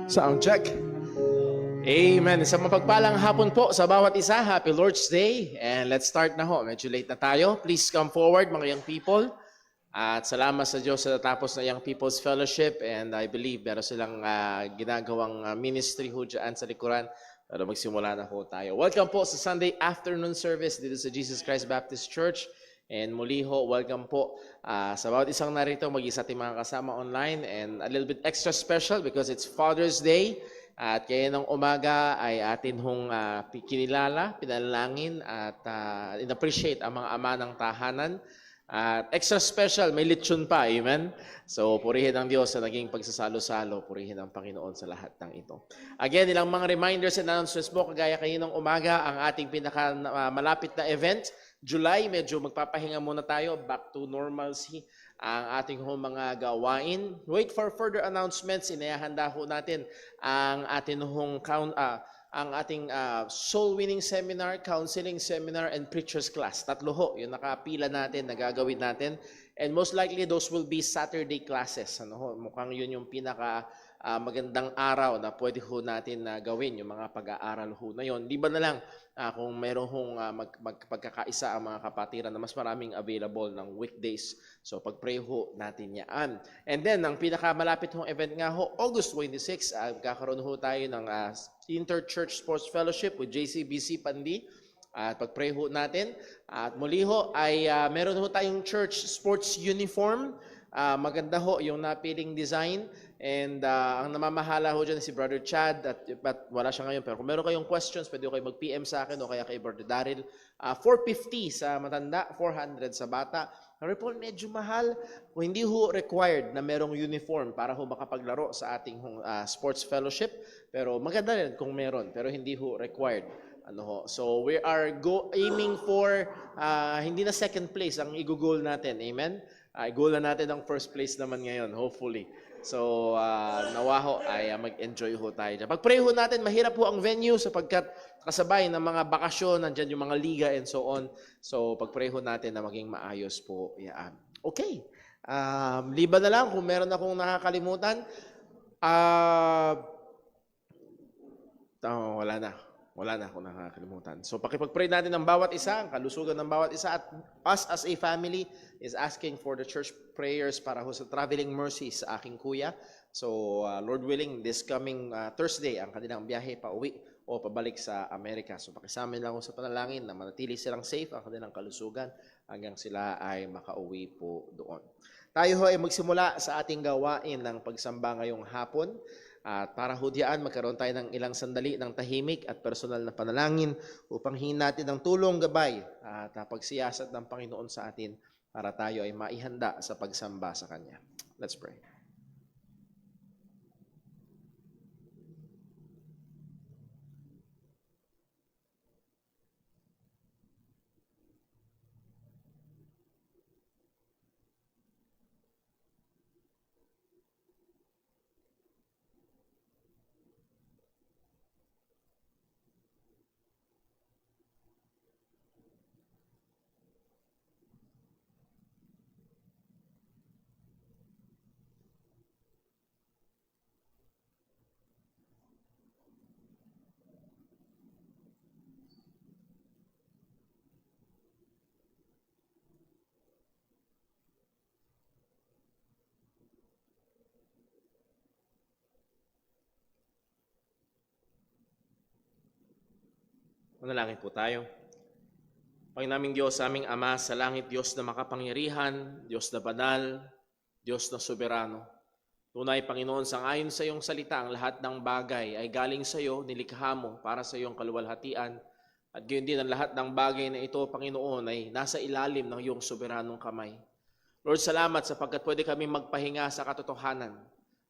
Sound check. Amen. Sa mapagpalang hapon po sa bawat isa. Happy Lord's Day. And let's start na ho. Medyo late na tayo. Please come forward mga young people. At salamat sa Diyos sa natapos na Young People's Fellowship. And I believe meron silang ginagawang ministry ho dyan sa likuran. Pero magsimula na ho tayo. Welcome po sa Sunday afternoon service dito sa Jesus Christ Baptist Church. And muli ho, welcome po sa bawat isang narito, mag-isa ating mga kasama online. And a little bit extra special because it's Father's Day. At kaya ng umaga ay atin hong kinilala, pinalangin at in-appreciate ang mga ama ng tahanan. At extra special, may lechon pa, amen? So, purihin ang Diyos sa naging pagsasalo-salo, purihin ang Panginoon sa lahat ng ito. Again, ilang mga reminders and announcements po, kagaya kaninang umaga, ang ating pinaka-malapit na event, July, medyo magpapahinga muna tayo, back to normalcy, ang ating mga gawain. Wait for further announcements, inihahanda ho natin ang ating soul winning seminar, counseling seminar, and preacher's class. Tatlo ho, yung nakapila natin, nagagawin natin. And most likely, those will be Saturday classes. Mukhang yun yung pinaka magandang araw na pwede ho natin gawin, yung mga pag-aaral ho na yun. Di ba na lang kung meron hong magpagkakaisa ang mga kapatiran na mas maraming available ng weekdays. So pag-pray ho natin yan. And then, ang pinakamalapit hong event nga ho, August 26, kakaroon ho tayo ng Inter-Church Sports Fellowship with JCBC Pandi. At pag-pray ho natin. At muli ho ay meron ho tayong church sports uniform. Maganda ho yung napiling design. And ang namamahala ho dyan si Brother Chad, but wala siya ngayon. Pero kung meron kayong questions, pwede kayo mag-PM sa akin o kaya kay Brother Daryl. 450 sa matanda, 400 sa bata. Pero po, medyo mahal. Kung hindi ho required na merong uniform para ho makapaglaro sa ating sports fellowship. Pero maganda rin kung meron, pero hindi ho required. So we are aiming for hindi na second place ang i-goal natin. Amen? I-goal na natin ang first place naman ngayon, hopefully. So, nawa ho ay mag-enjoy ho tayo dyan. Pag-pray ho natin, mahirap ho ang venue sapagkat kasabay ng mga bakasyon, nandyan yung mga liga and so on. So, pag-pray ho natin na maging maayos po yan. Okay. Liban na lang kung meron akong nakakalimutan. Wala na. Wala na akong nakakalimutan. So, pakipag-pray natin ng bawat isa, ang kalusugan ng bawat isa, at us as a family is asking for the church prayers para ho sa traveling mercies sa aking kuya. So, Lord willing, this coming Thursday, ang kanilang biyahe pa uwi o pabalik sa Amerika. So, pakisamin lang ho sa panalangin na manatili silang safe ang kanilang kalusugan hanggang sila ay makauwi po doon. Tayo ho ay magsimula sa ating gawain ng pagsamba ngayong hapon. At para hudyaan, magkaroon tayo ng ilang sandali ng tahimik at personal na panalangin upang hingin natin ng tulong, gabay at pagsiyasat ng Panginoon sa atin para tayo ay maihanda sa pagsamba sa Kanya. Let's pray. Manalangin po tayo. Panginoon Diyos, aming Ama sa langit, Diyos na makapangyarihan, Diyos na banal, Diyos na soberano. Tunay, Panginoon, sangayon sa iyong salita, ang lahat ng bagay ay galing sa iyo, nilikha mo para sa iyong kaluwalhatian. At gayon din ang lahat ng bagay na ito, Panginoon, ay nasa ilalim ng iyong soberanong kamay. Lord, salamat sapagkat pwede kami magpahinga sa katotohanan.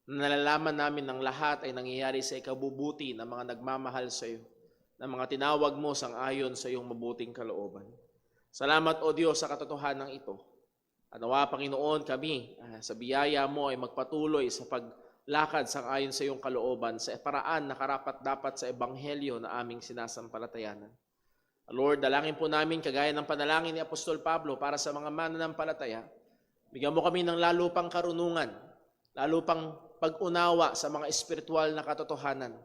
Nalalaman namin ng lahat ay nangyayari sa ikabubuti ng mga nagmamahal sa iyo, na mga tinawag mo sang-ayon sa iyong mabuting kalooban. Salamat, O Diyos, sa katotohanan ito. At nawa, Panginoon, kami sa biyaya mo ay magpatuloy sa paglakad sang-ayon sa iyong kalooban sa paraan na karapat-dapat sa ebanghelyo na aming sinasampalatayanan. Lord, dalangin po namin kagaya ng panalangin ni Apostol Pablo para sa mga mananampalataya. Bigyan mo kami ng lalo pang karunungan, lalo pang pag-unawa sa mga espiritual na katotohanan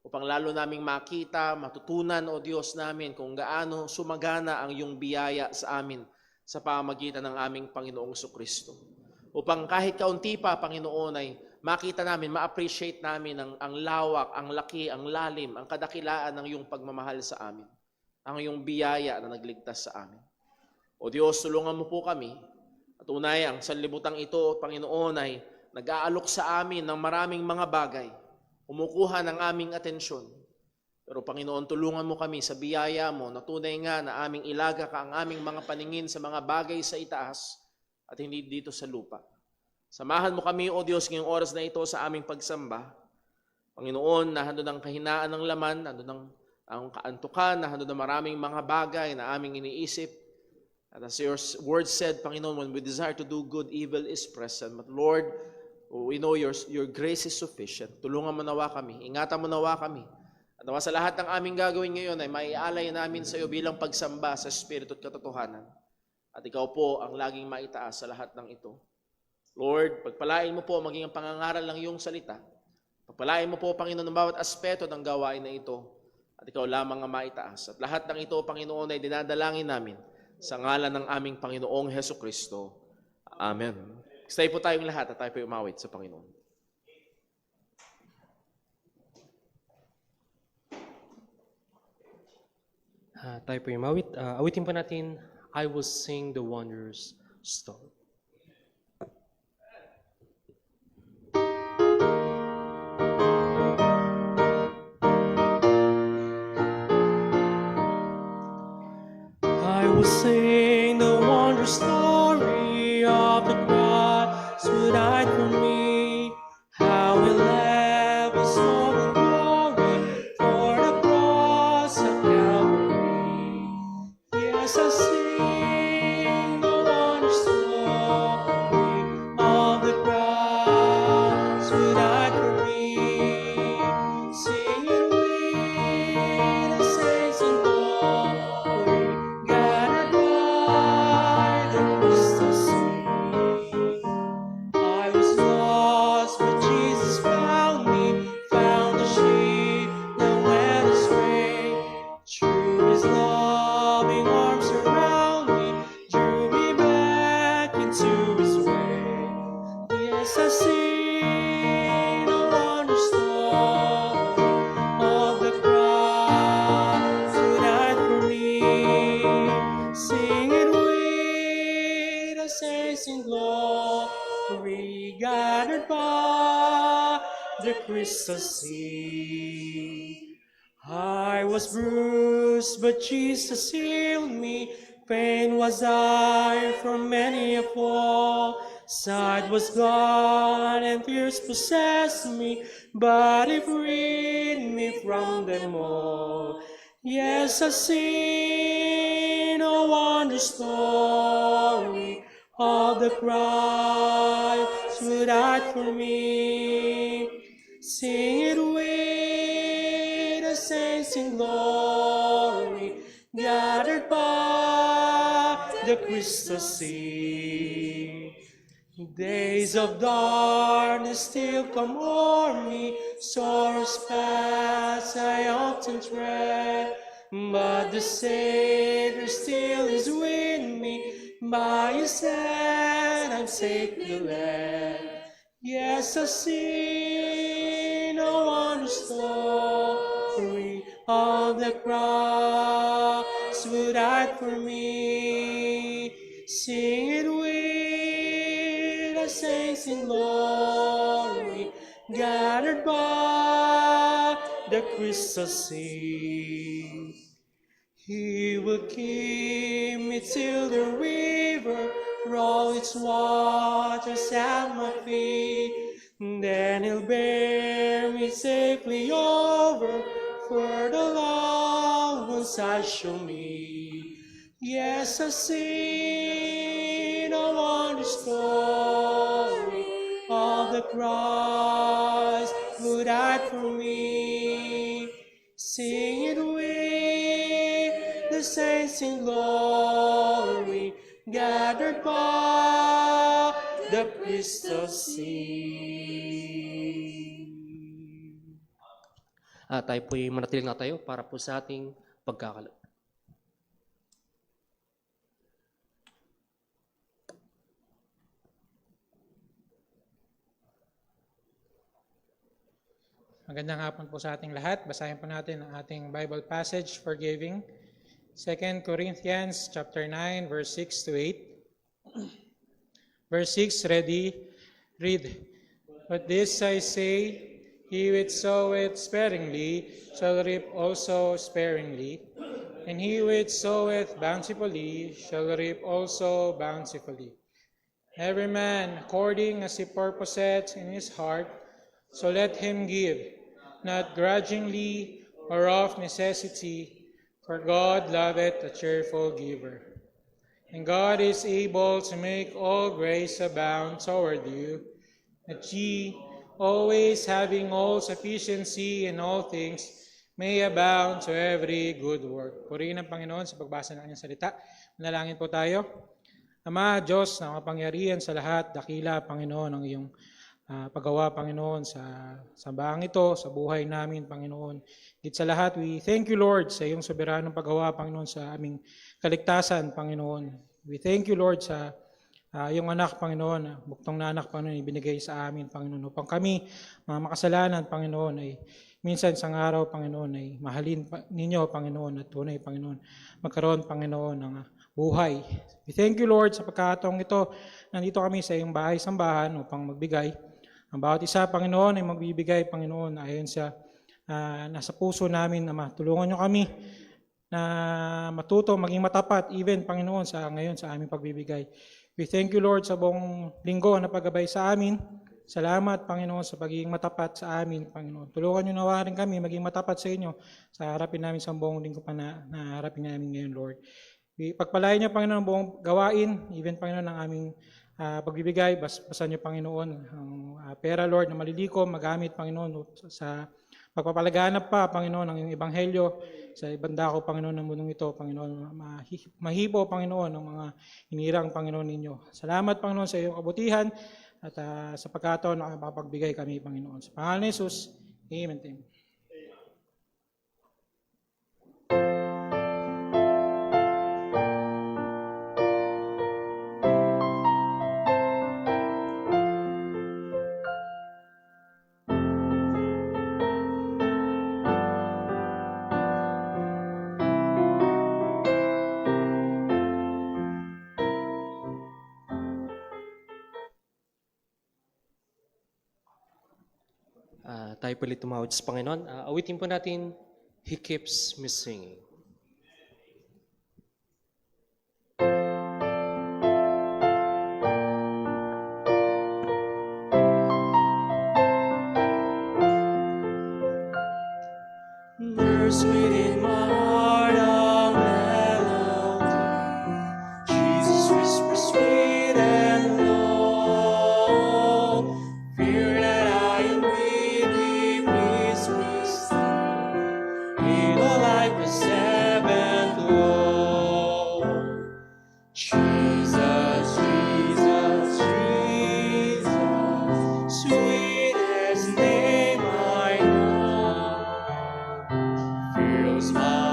upang lalo naming makita, matutunan, O Diyos namin, kung gaano sumagana ang iyong biyaya sa amin sa pamamagitan ng aming Panginoong Kristo. Upang kahit kaunti pa, Panginoon, ay makita namin, ma-appreciate namin ang lawak, ang laki, ang lalim, ang kadakilaan ng iyong pagmamahal sa amin, ang iyong biyaya na nagligtas sa amin. O Diyos, tulungan mo po kami. At unay, ang sanlibutan ito, Panginoon, ay nag-aalok sa amin ng maraming mga bagay, kumukuha ng aming atensyon. Pero Panginoon, tulungan mo kami sa biyaya mo na tunay nga na aming ilaga ka ang aming mga paningin sa mga bagay sa itaas at hindi dito sa lupa. Samahan mo kami, O Diyos, ngayong oras na ito sa aming pagsamba. Panginoon, nahando ng kahinaan ng laman, nahando ng ang kaantukan, nahando ng maraming mga bagay na aming iniisip. At as your word said, Panginoon, when we desire to do good, evil is present. But Lord, we know your grace is sufficient. Tulungan mo nawa kami, ingatan mo nawa kami. At nawa sa lahat ng aming gagawin ngayon ay maialay namin sa iyo bilang pagsamba sa Espiritu at katotohanan. At ikaw po ang laging maitaas sa lahat ng ito. Lord, pagpalain mo po maging ang pangangaral ng iyong salita. Pagpalain mo po, Panginoon, ng bawat aspeto ng gawain na ito. At ikaw lamang ang maitaas. At lahat ng ito, Panginoon, ay dinadalangin namin sa ngalan ng aming Panginoong Hesukristo. Amen. Stay po tayong lahat at tayo po umawit sa Panginoon. Tayo po umawit. Awitin po natin, I will sing the wondrous story. I will sing the wondrous story of the cross who died for me. How he left his soul in glory for the cross of Calvary. Yes, I sing the wondrous story of the cross who died for me. Sing it with the saints in glory, gathered by the crystal sea. I was lost, but Jesus found me, found the sheep that went astray. Drew his loving arms around me, drew me back into his way. Yes, I sing the wondrous story of the cross who died for me. Sing it with the saints in glory, gathered by the crystal sea. I was bruised, but Jesus healed me. Pain was I from many a fall. Sight was gone and fears possessed me, but He freed me from them all. Yes, I sing a wondrous story of the Christ who died for me. Sing it with the saints in glory, gathered by the crystal sea. Days of darkness still come o'er me, sorrows past I often tread, but the Savior still is with me, by His hand I'm safely led. Yes, I sing a wondrous story of the cross who died for me. Sing it with the saints in glory, gathered by the crystal sea. He will keep me till the river roll its waters at my feet. Then He'll bear me safely over for the loved ones I shall meet. Yes, I sing a wondrous story of the Christ who died for me. Sing it with the saints in glory, gathered by the crystal sea. tayo po ay manatiling natayo para po sa ating pagkakaloob. Magandang hapon po sa ating lahat. Basahin po natin ang ating Bible passage for giving. 2 Corinthians chapter 9, verse 6 to 8. Verse 6, read. But this I say, he which soweth sparingly shall reap also sparingly, and he which soweth bountifully shall reap also bountifully. Every man according as he purposeth in his heart, so let him give, not grudgingly or of necessity, for God loveth a cheerful giver. And God is able to make all grace abound toward you, that ye, always having all sufficiency in all things, may abound to every good work. Purihin ang Panginoon sa pagbasa ng kanyang salita. Manalangin po tayo. Ama, Diyos na makapangyarihan sa lahat, dakila, Panginoon, ang iyong paggawa, Panginoon, sa sambaang ito, sa buhay namin, Panginoon. Higit sa lahat, we thank you, Lord, sa iyong soberanong paggawa, Panginoon, sa aming kaligtasan, Panginoon. We thank you, Lord, sa iyong anak, Panginoon, buktong na anak, Panginoon, ibinigay sa amin, Panginoon, upang kami, mga makasalanan, Panginoon, ay minsan isang araw, Panginoon, ay mahalin ninyo, Panginoon, at tunay, Panginoon, magkaroon, Panginoon, ng buhay. We thank you, Lord, sa pagkakataong ito. Nandito kami sa iyong bahay-sambahan upang magbigay. Ang bawat isa, Panginoon, ay magbibigay, Panginoon, ayon sa nasa puso namin, Ama. Tulungan niyo kami na matuto, maging matapat, even, Panginoon, sa ngayon sa aming pagbibigay. We thank you, Lord, sa buong linggo na paggabay sa amin. Salamat, Panginoon, sa pagiging matapat sa amin, Panginoon. Tulungan niyo nawa rin kami maging matapat sa inyo sa harapin namin sa buong linggo pa na harapin namin ngayon, Lord. Pagpalain niyo, Panginoon, ang buong gawain, even, Panginoon, ang aming pagbibigay. Basan niyo, Panginoon, ang pera, Lord, na malilikom, magamit, Panginoon, sa pagpapalaganap pa, Panginoon, ng iyong ebanghelyo sa ibang dako, Panginoon, ng mundong ito, Panginoon. Mahipo, Panginoon, ang mga hinirang, Panginoon, ninyo. Salamat, Panginoon, sa iyong kabutihan at sa pagkataon na makapagbigay kami, Panginoon. Sa pangalan ni Jesus, Amen. Amen. Tayo po ulit tumawad sa Panginoon. Awitin po natin, He Keeps Me Singing. There's within my heart a melody, Jesus whispers sweet and low, fear that I am weak, please be still, in a like a seventh glow. Jesus, Jesus, Jesus, sweetest name I know, fills my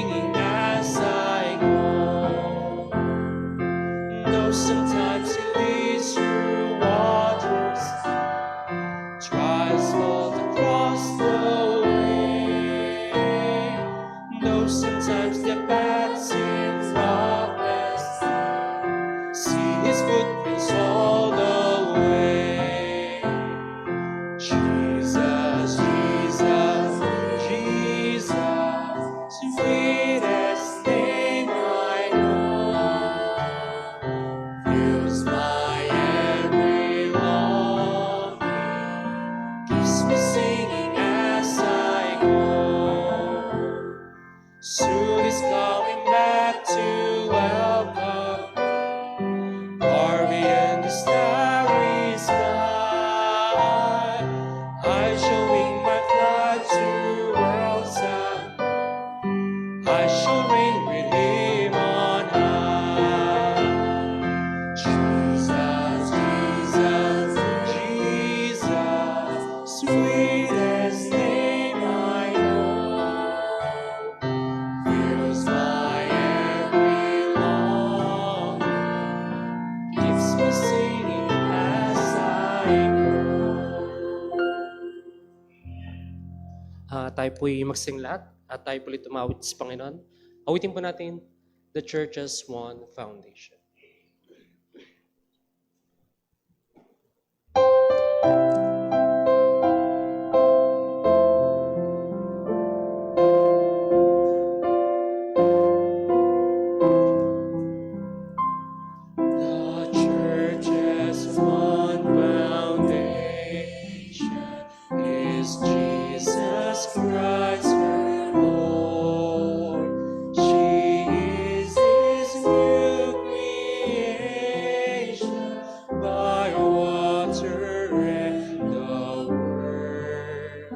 singing as I go. Though sometimes He leads through waters, trials fall across the way. Though sometimes the path seems rough, see His footprints all the way. Jesus, Jesus, Jesus, sweetest name I know, fills my every longing, keeps me singing as I go. Soon He's coming back to welcome, far beyond the starry sky. I shall wing my flight to world's end. I shall reign with Him on high. Jesus, Jesus, Jesus, sweetest name I know, fills my every longing, keeps me singing as I go. Tayo po'y magsing lahat at tayo po'y tumawit sa Panginoon. Awitin po natin The Church's One Foundation. The church's one foundation is Jesus Christ her Lord. She is His new creation by water and the word.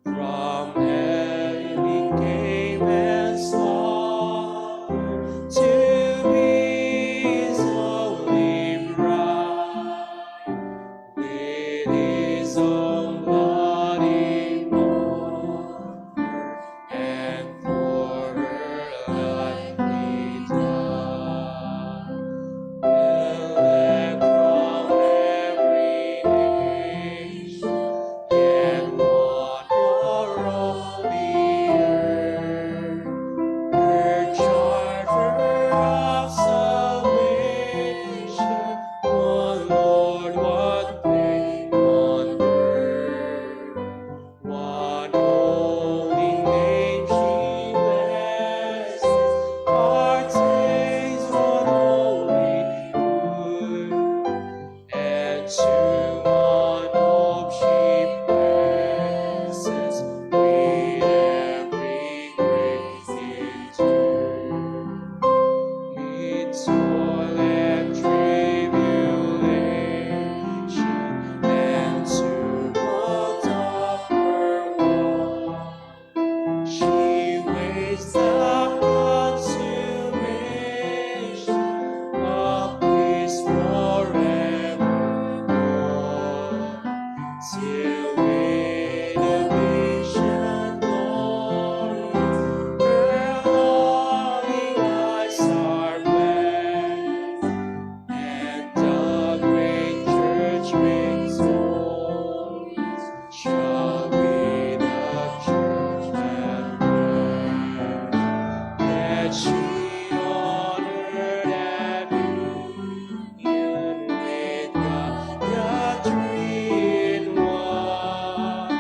From heaven He came and saw to be His holy bride. With His own blood He bought her, and for her life He died. Elect from every nation, yet one for all the earth. Her charter of salvation, one Lord, one faith, one word, one holy name she bears, partakes one holy food, and to one hope she presses, with every grace into. Mid toil and tribulation, and tumult of her love, she waits the consummation of peace forevermore, till with a vision glorious, her longing eyes are blessed, and the great church victorious shall be the church that reigns. That she on earth and union with God, the three in one,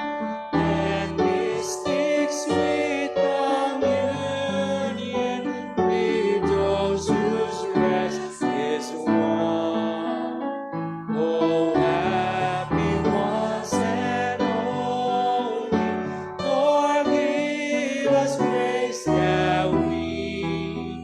and mystics with communion with those whose rest is won. Oh, happy ones and holy, Lord, give us grace that we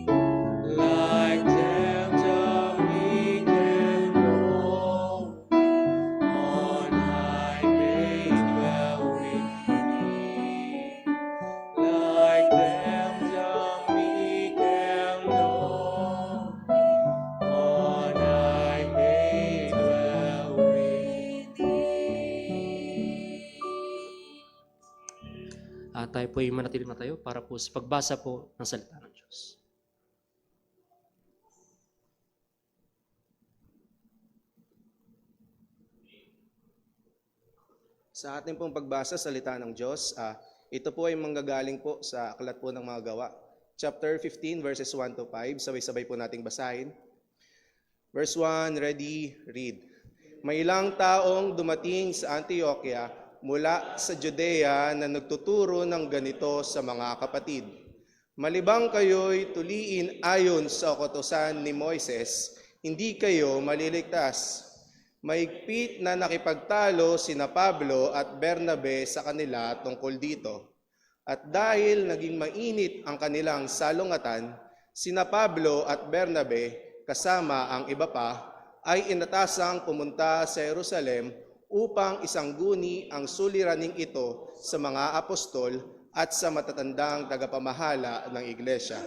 tayo po ay manatiling matayo para po sa pagbasa po ng salita ng Diyos. Sa ating pong pagbasa sa salita ng Diyos, ito po ay manggagaling po sa aklat po ng mga gawa. Chapter 15, verses 1 to 5. Sabay-sabay po nating basahin. Verse 1, ready, read. May ilang taong dumating sa Antioquia mula sa Judea na nagtuturo ng ganito sa mga kapatid. Malibang kayo'y tuliin ayon sa kautusan ni Moises, hindi kayo maliligtas. Maigpit na nakipagtalo sina Pablo at Bernabe sa kanila tungkol dito. At dahil naging mainit ang kanilang salungatan, sina Pablo at Bernabe kasama ang iba pa ay inatasang pumunta sa Jerusalem upang isangguni ang suliraning ito sa mga apostol at sa matatandang tagapamahala ng iglesia.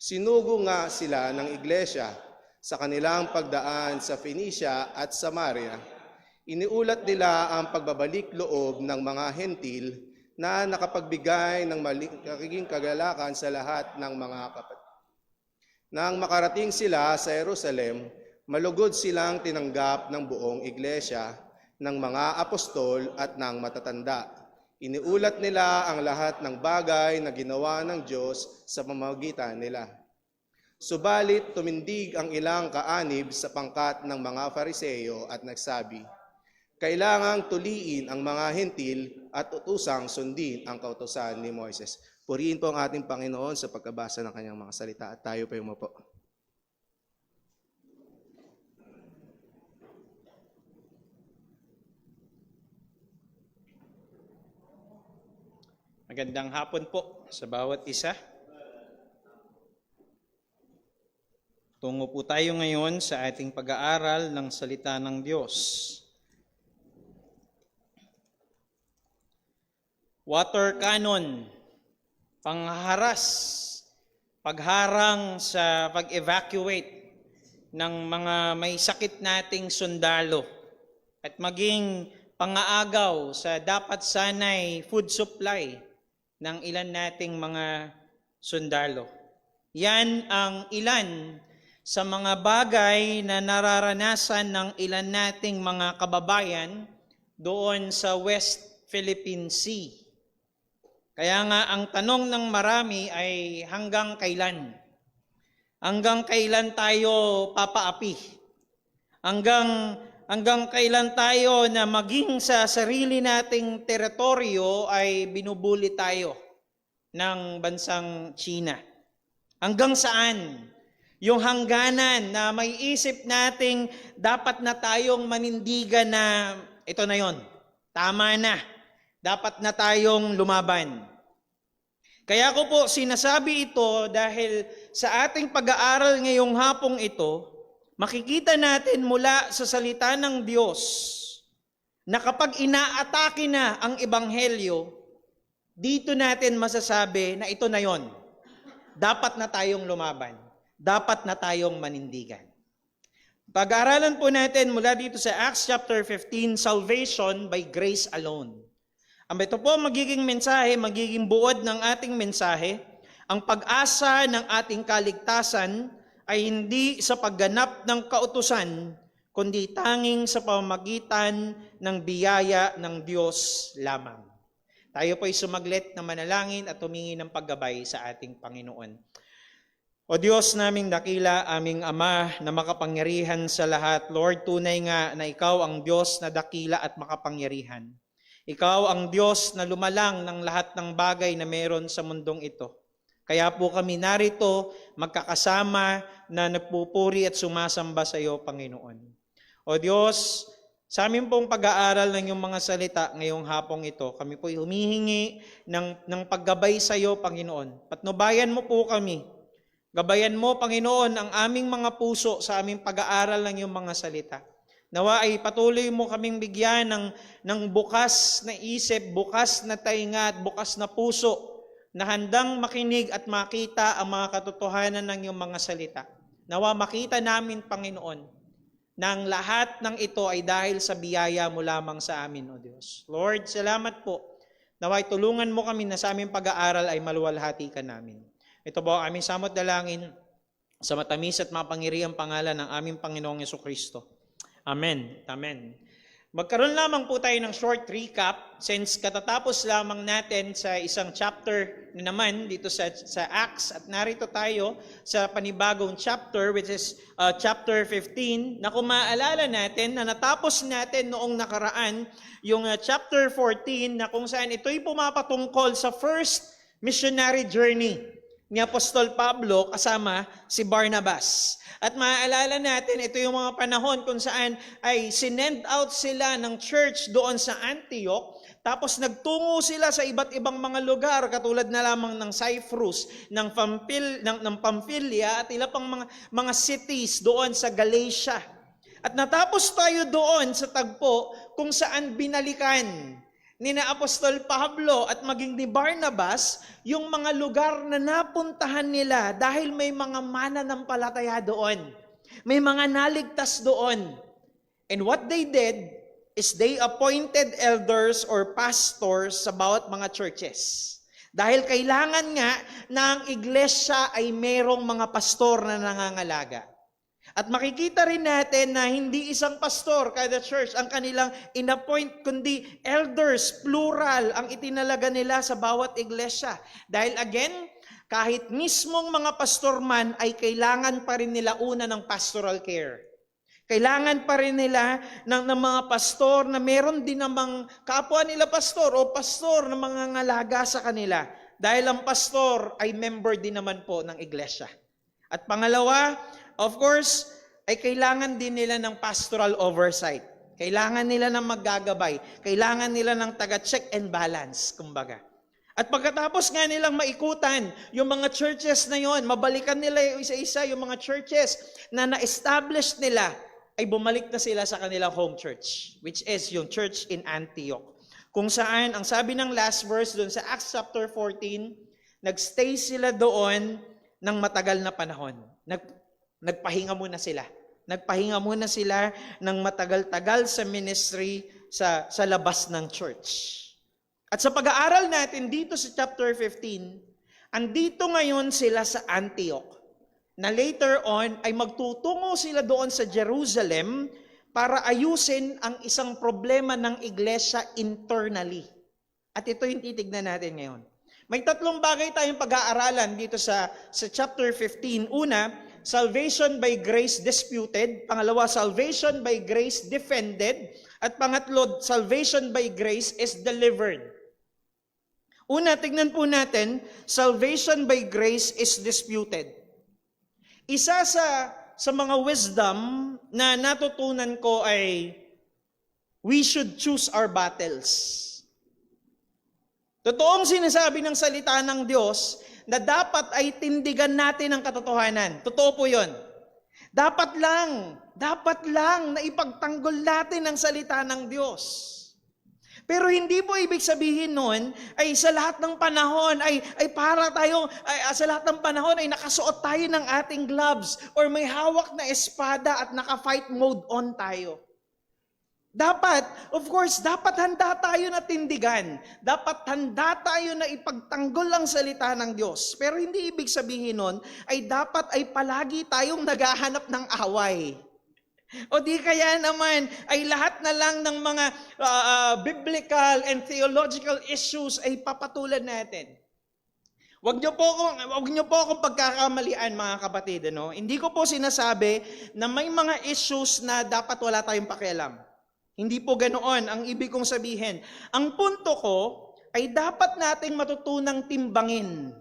Sinugo nga sila ng iglesia sa kanilang pagdaan sa Phoenicia at Samaria. Iniulat nila ang pagbabalik loob ng mga hentil na nakapagbigay ng magiging kagalakan sa lahat ng mga kapatid. Nang makarating sila sa Jerusalem, malugod silang tinanggap ng buong iglesia, ng mga apostol at ng matatanda. Iniulat nila ang lahat ng bagay na ginawa ng Diyos sa pamamagitan nila. Subalit tumindig ang ilang kaanib sa pangkat ng mga Fariseo at nagsabi, kailangang tuliin ang mga hentil at utusang sundin ang kautusan ni Moises. Purihin po ang ating Panginoon sa pagkabasa ng kanyang mga salita at tayo pa umupo. Magandang hapon po sa bawat isa. Tungo po tayo ngayon sa ating pag-aaral ng salita ng Diyos. Water cannon, pangharas, pagharang sa pag-evacuate ng mga may sakit nating sundalo at maging pangaagaw sa dapat sanay food supply ng ilan nating mga sundalo. Yan ang ilan sa mga bagay na nararanasan ng ilan nating mga kababayan doon sa West Philippine Sea. Kaya nga ang tanong ng marami ay hanggang kailan? Hanggang kailan tayo papaapi? Hanggang kailan tayo na maging sa sarili nating teritoryo ay binubuli tayo ng bansang China? Hanggang saan? Yung hangganan na may isip nating dapat na tayong manindigan na ito na yon, tama na, dapat na tayong lumaban. Kaya ko po sinasabi ito dahil sa ating pag-aaral ngayong hapong ito, makikita natin mula sa salita ng Diyos na kapag inaatake na ang ebanghelyo, dito natin masasabi na ito na yon, dapat na tayong lumaban. Dapat na tayong manindigan. Pag-aaralan po natin mula dito sa Acts chapter 15, Salvation by Grace Alone. Ito po magiging mensahe, magiging buod ng ating mensahe. Ang pag-asa ng ating kaligtasan ay hindi sa pagganap ng kautusan, kundi tanging sa pamamagitan ng biyaya ng Diyos lamang. Tayo po ay sumaglit na manalangin at humingi ng paggabay sa ating Panginoon. O Diyos naming dakila, aming Ama na makapangyarihan sa lahat, Lord, tunay nga na Ikaw ang Diyos na dakila at makapangyarihan. Ikaw ang Diyos na lumalang ng lahat ng bagay na meron sa mundong ito. Kaya po kami narito magkakasama na nagpupuri at sumasamba sa iyo, Panginoon. O Diyos, sa amin pong pag-aaral ng iyong mga salita ngayong hapong ito, kami po'y humihingi ng paggabay sa iyo, Panginoon. Patnubayan mo po kami. Gabayan mo, Panginoon, ang aming mga puso sa aming pag-aaral ng iyong mga salita. Nawa ay patuloy mo kaming bigyan ng bukas na isip, bukas na tainga at bukas na puso na handang makinig at makita ang mga katotohanan ng iyong mga salita. Nawa makita namin, Panginoon, na ang lahat ng ito ay dahil sa biyaya mo lamang sa amin, O Diyos. Lord, salamat po Naway tulungan mo kami na sa aming pag-aaral ay maluwalhati ka namin. Ito po ang aming samot dalangin sa matamis at mapangirihang pangalan ng aming Panginoong Yesukristo. Amen. Amen. Magkaroon lamang po tayo ng short recap since katatapos lamang natin sa isang chapter na naman dito sa Acts at narito tayo sa panibagong chapter which is chapter 15 na kung maaalala natin na natapos natin noong nakaraan yung chapter 14 na kung saan ito'y pumapatungkol sa first missionary journey ni Apostol Pablo kasama si Barnabas. At maaalala natin, ito yung mga panahon kung saan ay sinend out sila ng church doon sa Antioch, tapos nagtungo sila sa iba't ibang mga lugar, katulad na lamang ng Cyprus, ng Pamphylia, at ilang pang mga cities doon sa Galatia. At natapos tayo doon sa tagpo kung saan binalikan ni na Apostol Pablo at maging ni Barnabas yung mga lugar na napuntahan nila dahil may mga mananampalataya doon. May mga naligtas doon. And what they did is they appointed elders or pastors sa bawat mga churches. Dahil kailangan nga na ang iglesia ay mayroong mga pastor na nangangalaga. At makikita rin natin na hindi isang pastor kada church ang kanilang inappoint, kundi elders, plural, ang itinalaga nila sa bawat iglesia. Dahil again, kahit mismong mga pastor man ay kailangan pa rin nila una ng pastoral care. Kailangan pa rin nila ng mga pastor na meron din namang kapwa nila pastor o pastor na mga ngalaga sa kanila. Dahil ang pastor ay member din naman po ng iglesia. At pangalawa, of course, ay kailangan din nila ng pastoral oversight. Kailangan nila ng maggagabay. Kailangan nila ng taga-check and balance, kumbaga. At pagkatapos nga nilang maikutan yung mga churches na yon, mabalikan nila yung isa-isa yung mga churches na na-establish nila, ay bumalik na sila sa kanilang home church, which is yung church in Antioch. Kung saan, ang sabi ng last verse doon sa Acts chapter 14, nagstay sila doon ng matagal na panahon. Nagpahinga muna sila. Nagpahinga muna sila ng matagal-tagal sa ministry sa labas ng church. At sa pag-aaral natin dito sa chapter 15, andito ngayon sila sa Antioch, na later on ay magtutungo sila doon sa Jerusalem para ayusin ang isang problema ng iglesia internally. At ito yung titignan natin ngayon. May tatlong bagay tayong pag-aaralan dito sa chapter 15. Una, salvation by grace disputed. Pangalawa, salvation by grace defended. At pangatlo, salvation by grace is delivered. Una, tignan po natin, salvation by grace is disputed. Isa sa mga wisdom na natutunan ko ay we should choose our battles. Totoong sinasabi ng salita ng Diyos na dapat ay tindigan natin ang katotohanan. Totoo po yun. Dapat lang na ipagtanggol natin ang salita ng Diyos. Pero hindi po ibig sabihin nun ay sa lahat ng panahon ay para tayo, sa lahat ng panahon ay nakasuot tayo ng ating gloves or may hawak na espada at naka-fight mode on tayo. Dapat, of course, dapat handa tayo na tindigan. Dapat handa tayo na ipagtanggol ang salita ng Diyos. Pero hindi ibig sabihin nun ay dapat ay palagi tayong naghahanap ng away. O di kaya naman ay lahat na lang ng mga biblical and theological issues ay papatulan natin. Huwag niyo po akong pagkakamalian, mga kapatid. Ano? Hindi ko po sinasabi na may mga issues na dapat wala tayong pakialam. Hindi po ganoon ang ibig kong sabihin. Ang punto ko ay dapat nating matutunang timbangin.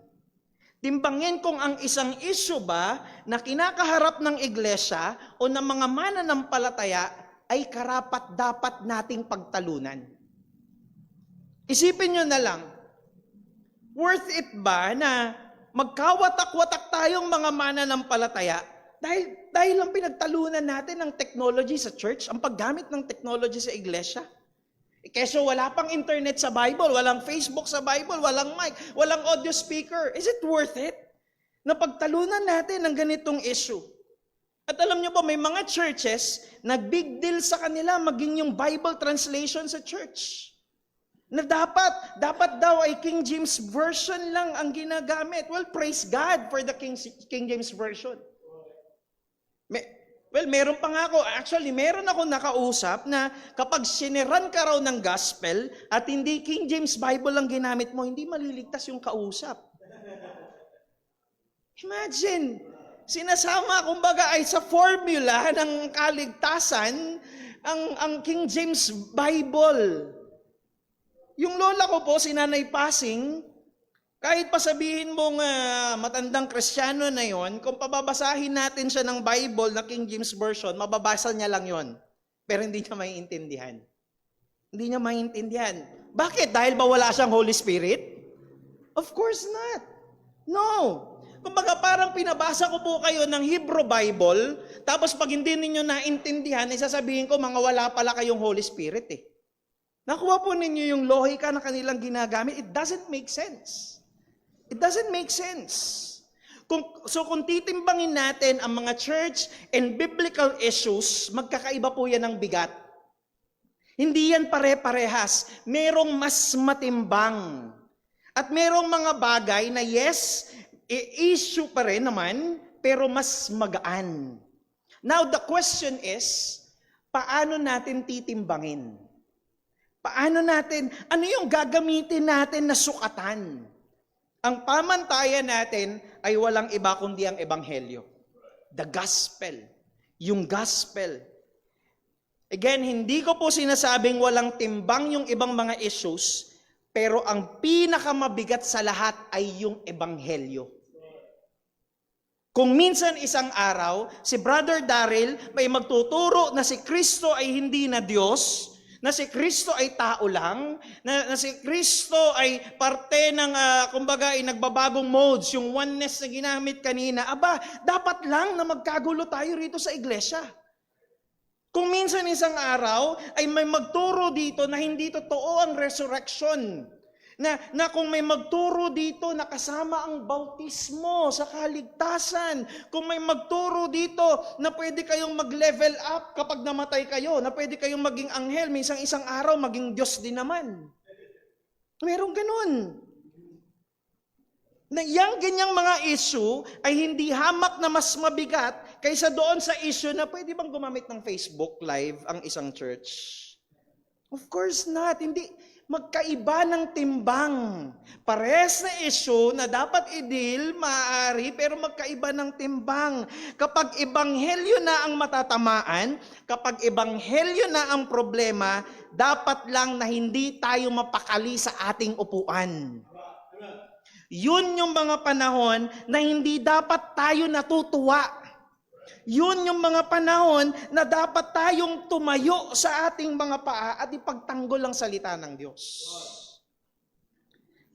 Timbangin kung ang isang issue ba na kinakaharap ng iglesia o ng mga mananampalataya ay karapat-dapat nating pagtalunan. Isipin nyo na lang, worth it ba na magkawatak-watak tayong mga mananampalataya dahil lang pinagtalunan natin ang technology sa church, ang paggamit ng technology sa iglesia? Keso wala pang internet sa Bible, walang Facebook sa Bible, walang mic, walang audio speaker. Is it worth it? Na pagtalunan natin ang ganitong issue. At alam niyo ba, may mga churches na big deal sa kanila maging yung Bible translation sa church. Na dapat daw ay King James Version lang ang ginagamit. Well, praise God for the King James Version. Meron pa nga ako, actually, meron ako nakausap na kapag sineran ka raw ng gospel at hindi King James Bible ang ginamit mo, hindi maliligtas yung kausap. Imagine, sinasama kumbaga ay sa formula ng kaligtasan ang King James Bible. Yung lola ko po, si Nanay Pasing, kahit pa sabihin mong matandang Kristiyano na yon, kung pababasahin natin siya ng Bible na King James Version, mababasa niya lang yon. Pero hindi niya maiintindihan. Hindi niya maiintindihan. Bakit? Dahil ba wala siyang Holy Spirit? Of course not. No. Kumbaga parang pinabasa ko po kayo ng Hebrew Bible, tapos pag hindi ninyo naintindihan, sasabihin ko, mga wala pala kayong Holy Spirit eh. Nakuha po ninyo yung lohika na kanilang ginagamit. It doesn't make sense. It doesn't make sense. Kung titimbangin natin ang mga church and biblical issues, magkakaiba po yan ng bigat. Hindi yan pare-parehas. Merong mas matimbang. At merong mga bagay na yes, issue pa rin naman, pero mas magaan. Now, the question is, paano natin titimbangin? Ano yung gagamitin natin na sukatan? Ang pamantayan natin ay walang iba kundi ang ebanghelyo. The gospel. Yung gospel. Again, hindi ko po sinasabing walang timbang yung ibang mga issues, pero ang pinakamabigat sa lahat ay yung ebanghelyo. Kung minsan isang araw, si Brother Daryl may magtuturo na si Kristo ay hindi na Diyos, na si Kristo ay tao lang, na si Kristo ay parte ng, kumbaga, ay nagbabagong modes, yung oneness na ginamit kanina, dapat lang na magkagulo tayo rito sa iglesia. Kung minsan isang araw ay may magturo dito na hindi totoo ang resurrection, na kung may magturo dito na kasama ang bautismo sa kaligtasan, kung may magturo dito na pwede kayong mag-level up kapag namatay kayo, na pwede kayong maging anghel, minsan isang araw maging Diyos din naman. Merong ganun. Na yung ganyang mga issue ay hindi hamak na mas mabigat kaysa doon sa issue na pwede bang gumamit ng Facebook Live ang isang church? Of course not. Hindi. Magkaiba ng timbang. Parehas na issue na dapat i-deal, maaari, pero magkaiba ng timbang. Kapag ebanghelyo na ang matatamaan, kapag ebanghelyo na ang problema, dapat lang na hindi tayo mapakali sa ating upuan. Yun yung mga panahon na hindi dapat tayo natutuwa. Yun yung mga panahon na dapat tayong tumayo sa ating mga paa at ipagtanggol ang salita ng Diyos.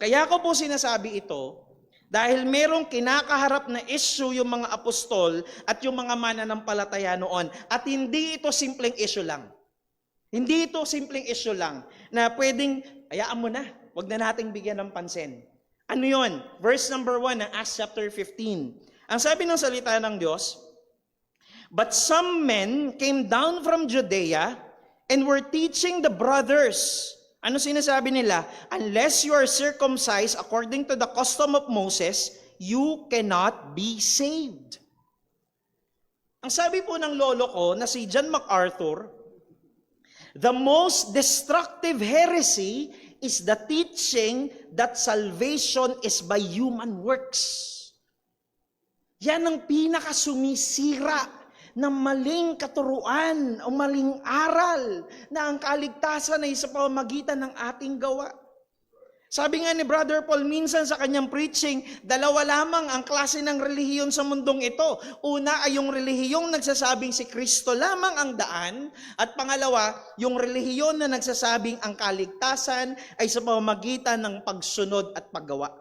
Kaya ko po sinasabi ito dahil merong kinakaharap na issue yung mga apostol at yung mga mananampalataya noon. At hindi ito simpleng issue lang. Hindi ito simpleng issue lang na pwedeng, hayaan mo na, wag na nating bigyan ng pansin. Ano yun? Verse number 1 ng Acts chapter 15. Ang sabi ng salita ng Diyos, "But some men came down from Judea and were teaching the brothers." Ano sinasabi nila? "Unless you are circumcised according to the custom of Moses, you cannot be saved." Ang sabi po ng lolo ko na si John MacArthur, the most destructive heresy is the teaching that salvation is by human works. Yan ang pinakasumisira ng maling katuruan o maling aral na ang kaligtasan ay sa pamamagitan ng ating gawa. Sabi nga ni Brother Paul minsan sa kanyang preaching, dalawa lamang ang klase ng relihiyon sa mundong ito. Una ay yung relihiyong nagsasabing si Kristo lamang ang daan, at pangalawa, yung relihiyon na nagsasabing ang kaligtasan ay sa pamamagitan ng pagsunod at paggawa.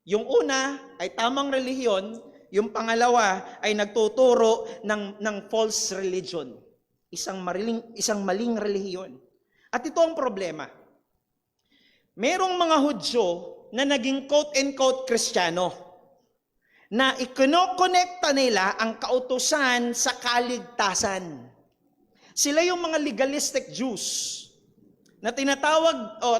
Yung una ay tamang relihiyon, yung pangalawa ay nagtuturo ng false religion. Isang maling relihiyon. At ito ang problema. Merong mga Hudyo na naging quote-unquote Kristiyano na ikinokonekta nila ang kautusan sa kaligtasan. Sila yung mga legalistic Jews na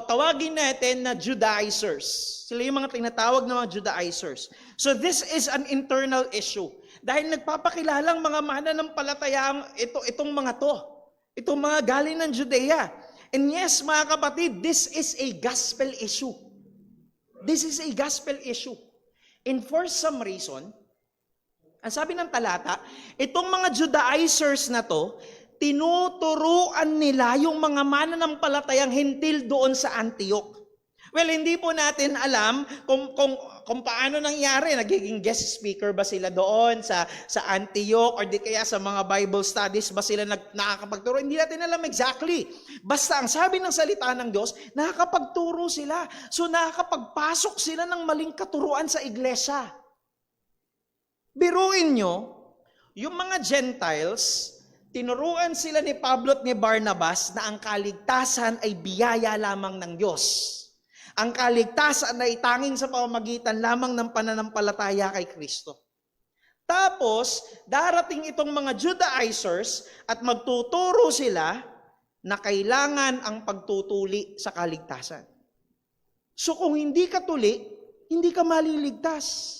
tawagin natin na Judaizers. Sila yung mga tinatawag na mga Judaizers. So this is an internal issue. Dahil nagpapakilalang mga mananampalataya itong mga to. Itong mga galing ng Judea. And yes, mga kapatid, this is a gospel issue. This is a gospel issue. And for some reason, ang sabi ng talata, itong mga Judaizers na to, tinuturuan nila yung mga mananampalatayang hintil doon sa Antioch. Well, hindi po natin alam kung paano nangyari. Nagiging guest speaker ba sila doon sa Antioch or di kaya sa mga Bible studies ba sila nakakapagturo? Hindi natin alam exactly. Basta ang sabi ng salita ng Diyos, nakakapagturo sila. So nakakapagpasok sila ng maling katuruan sa iglesia. Biruin nyo, yung mga Gentiles, tinuruan sila ni Pablo at ni Barnabas na ang kaligtasan ay biyaya lamang ng Diyos. Ang kaligtasan ay tanging sa pamamagitan lamang ng pananampalataya kay Kristo. Tapos, darating itong mga Judaizers at magtuturo sila na kailangan ang pagtutuli sa kaligtasan. So kung hindi ka tuli, hindi ka maliligtas.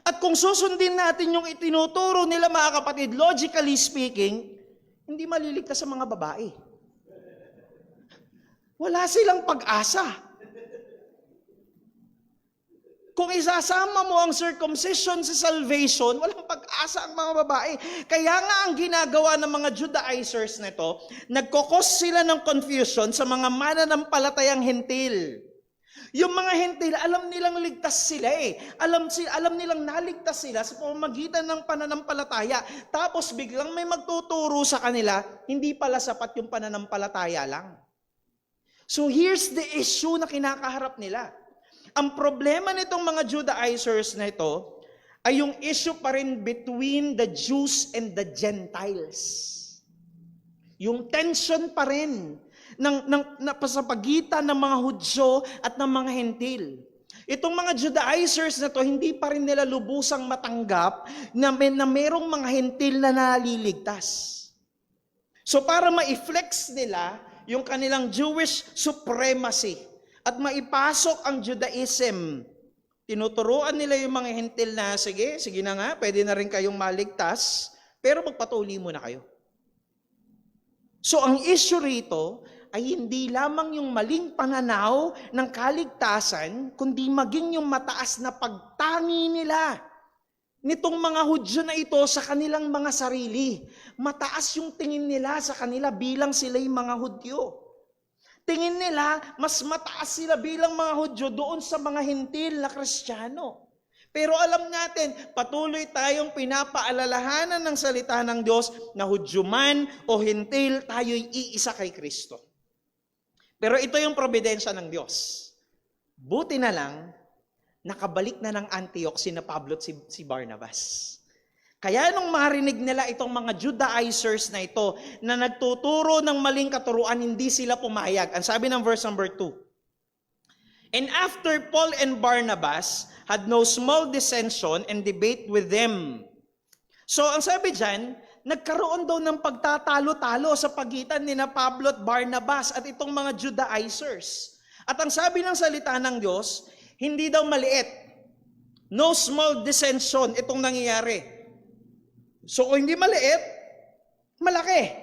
At kung susundin natin yung itinuturo nila mga kapatid, logically speaking, hindi maliligtas sa mga babae. Wala silang pag-asa. Kung isasama mo ang circumcision sa salvation, walang pag-asa ang mga babae. Kaya nga ang ginagawa ng mga Judaizers nito, nagkokos sila ng confusion sa mga mananampalatayang hentil. Yung mga hentil, alam nilang ligtas sila eh. Alam nilang naligtas sila sa pamamagitan ng pananampalataya. Tapos biglang may magtuturo sa kanila, hindi pala sapat yung pananampalataya lang. So here's the issue na kinakaharap nila. Ang problema nitong mga Judaizers na ito ay yung issue pa rin between the Jews and the Gentiles. Yung tension pa rin sa pagitan ng mga Hudyo at ng mga Hentil. Itong mga Judaizers na to, hindi pa rin nila lubusang matanggap na merong mga Hentil na naliligtas. So para ma-flex nila yung kanilang Jewish supremacy at maipasok ang Judaism, tinuturuan nila yung mga Hentil na, sige na nga, pwede na rin kayong maligtas, pero magpatuloy muna kayo. So ang issue rito ay hindi lamang yung maling pananaw ng kaligtasan, kundi maging yung mataas na pagtangi nila nitong mga Hudyo na ito sa kanilang mga sarili. Mataas yung tingin nila sa kanila bilang sila'y mga Hudyo. Tingin nila, mas mataas sila bilang mga Hudyo doon sa mga Hentil na Kristiyano. Pero alam natin, patuloy tayong pinapaalalahanan ng salita ng Diyos na Hudyo man o Hentil, tayo'y iisa kay Kristo. Pero ito yung probidensya ng Diyos. Buti na lang, nakabalik na ng Antioch sina Pablo at si Barnabas. Kaya nung marinig nila itong mga Judaizers na ito, na nagtuturo ng maling katuruan, hindi sila pumayag. Ang sabi ng verse number 2. And after Paul and Barnabas had no small dissension and debate with them. So ang sabi dyan, nagkaroon daw ng pagtatalo-talo sa pagitan ni na Pablo at Barnabas at itong mga Judaizers. At ang sabi ng salita ng Diyos, hindi daw maliit. No small dissension itong nangyayari. So kung hindi maliit, malaki.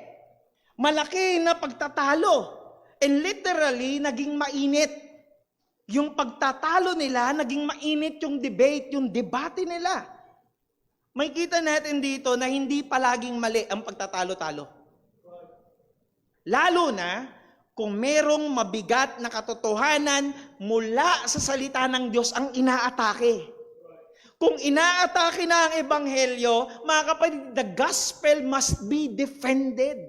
Malaki na pagtatalo. And literally, naging mainit. Yung pagtatalo nila, naging mainit yung debate, yung debate nila. May kita natin dito na hindi palaging mali ang pagtatalo-talo. Lalo na kung merong mabigat na katotohanan mula sa salita ng Diyos ang inaatake. Kung inaatake na ang ebanghelyo, mga kapatid, the gospel must be defended.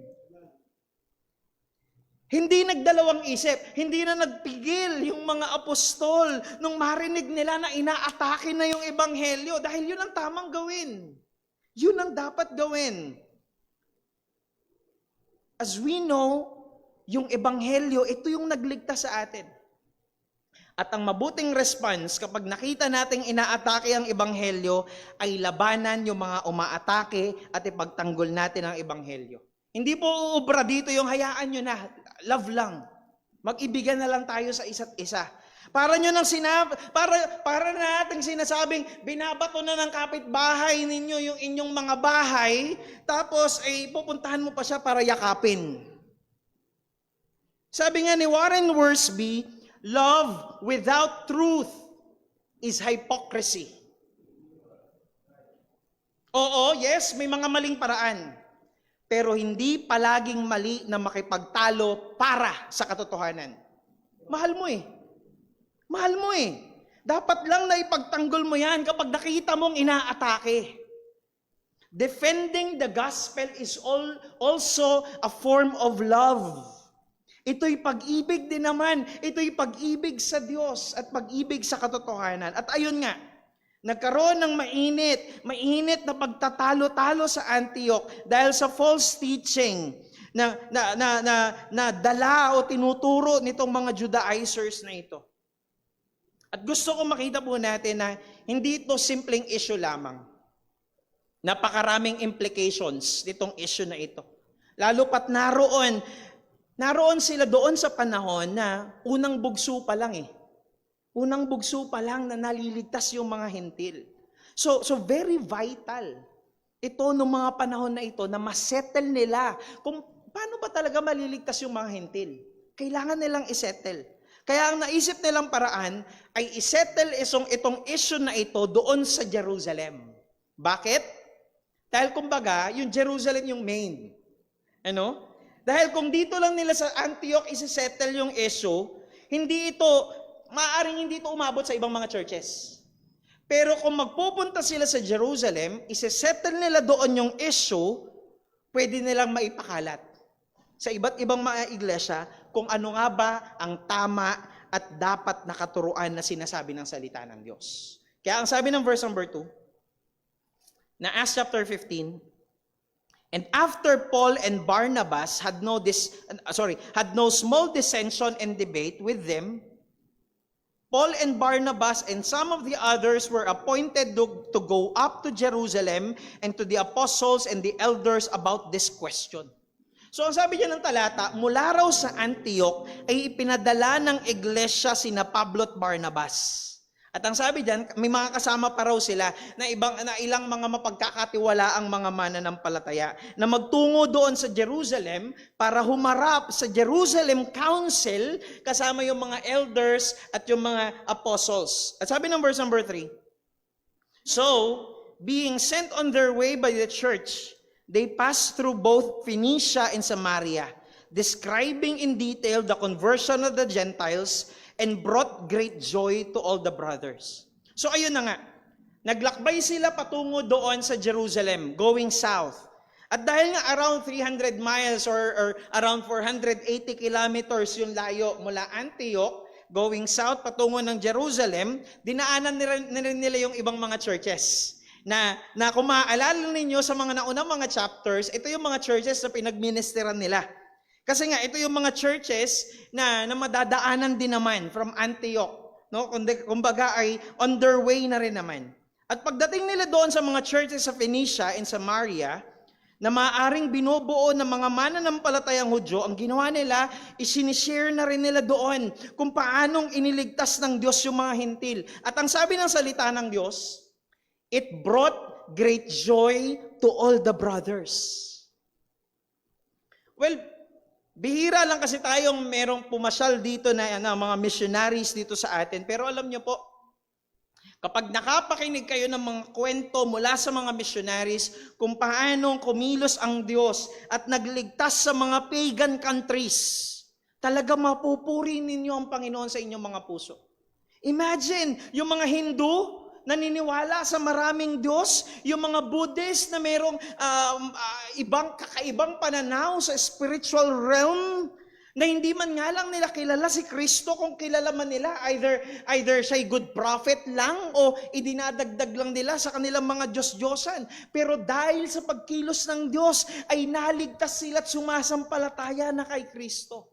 Hindi nagdalawang isip, hindi na nagpigil yung mga apostol nung marinig nila na inaatake na yung ebanghelyo dahil yun ang tamang gawin. Yun ang dapat gawin. As we know, yung ebanghelyo, ito yung nagligtas sa atin. At ang mabuting response kapag nakita nating inaatake ang ebanghelyo ay labanan yung mga umaatake at ipagtanggol natin ang ebanghelyo. Hindi po uubra dito yung hayaan nyo na, love lang. Mag-ibigan na lang tayo sa isa't isa. Para nyo nang para na nating sinasabing, binabato na ng kapitbahay ninyo yung inyong mga bahay, tapos pupuntahan mo pa siya para yakapin. Sabi nga ni Warren Wiersbe, love without truth is hypocrisy. Oo, yes, may mga maling paraan. Pero hindi palaging mali na makipagtalo para sa katotohanan. Mahal mo eh. Mahal mo eh. Dapat lang na ipagtanggol mo yan kapag nakita mong inaatake. Defending the gospel is also a form of love. Ito'y pag-ibig din naman. Ito'y pag-ibig sa Diyos at pag-ibig sa katotohanan. At ayun nga, nagkaroon ng mainit na pagtatalo-talo sa Antioch dahil sa false teaching na dala o tinuturo nitong mga Judaizers na ito. At gusto ko makita po natin na hindi ito simpleng issue lamang. Napakaraming implications nitong issue na ito. Lalo pat naroon sila doon sa panahon na unang bugso pa lang eh. Unang bugso pa lang na naliligtas yung mga hentil. So very vital ito nung mga panahon na ito na masettle nila kung paano ba talaga maliligtas yung mga hentil. Kailangan nilang isettle. Kaya ang naisip nilang paraan ay isettle itong issue na ito doon sa Jerusalem. Bakit? Dahil kumbaga, yung Jerusalem yung main. Ano? Dahil kung dito lang nila sa Antioch isisettle yung issue, maaaring hindi ito umabot sa ibang mga churches. Pero kung magpupunta sila sa Jerusalem, isisettle nila doon yung issue, pwede nilang maipakalat sa iba't ibang mga iglesia kung ano nga ba ang tama at dapat na katuruan na sinasabi ng salita ng Diyos. Kaya ang sabi ng verse number 2, na Acts chapter 15, and after Paul and Barnabas had no small dissension and debate with them, Paul and Barnabas and some of the others were appointed to go up to Jerusalem and to the apostles and the elders about this question. So ang sabi niya ng talata, mula raw sa Antioch ay ipinadala ng iglesia sina Pablo at Barnabas. At ang sabi diyan, may mga kasama pa raw sila na ilang mga mapagkakatiwalaang mga mananampalataya na magtungo doon sa Jerusalem para humarap sa Jerusalem Council kasama yung mga elders at yung mga apostles. At sabi ng verse number 3, so, being sent on their way by the church, they passed through both Phoenicia and Samaria, describing in detail the conversion of the Gentiles and brought great joy to all the brothers. So ayun na nga, naglakbay sila patungo doon sa Jerusalem, going south. At dahil nga around 300 miles or around 480 kilometers yung layo mula Antioch, going south patungo ng Jerusalem, dinaanan nila yung ibang mga churches. Na kung maaalala ninyo sa mga naunang mga chapters, ito yung mga churches na pinagministeran nila. Kasi nga, ito yung mga churches na madadaanan din naman from Antioch. No? Kumbaga ay on their way na rin naman. At pagdating nila doon sa mga churches sa Phoenicia and Samaria, na maaaring binubuo ng mga mananampalatayang Hudyo, ang ginawa nila, isinishare na rin nila doon kung paanong iniligtas ng Diyos yung mga hentil. At ang sabi ng salita ng Diyos, it brought great joy to all the brothers. Well, bihira lang kasi tayong merong pumasyal dito na mga missionaries dito sa atin. Pero alam nyo po, kapag nakapakinig kayo ng mga kwento mula sa mga missionaries kung paano kumilos ang Diyos at nagligtas sa mga pagan countries, talaga mapupuri ninyo ang Panginoon sa inyong mga puso. Imagine, yung mga Hindu, naniniwala sa maraming Diyos, yung mga Buddhist na merong kakaibang pananaw sa spiritual realm, na hindi man nga lang nila kilala si Kristo, kung kilala man nila, either siya'y good prophet lang o idinadagdag lang nila sa kanilang mga Diyos-Diyosan. Pero dahil sa pagkilos ng Diyos, ay naligtas sila at sumasampalataya na kay Kristo.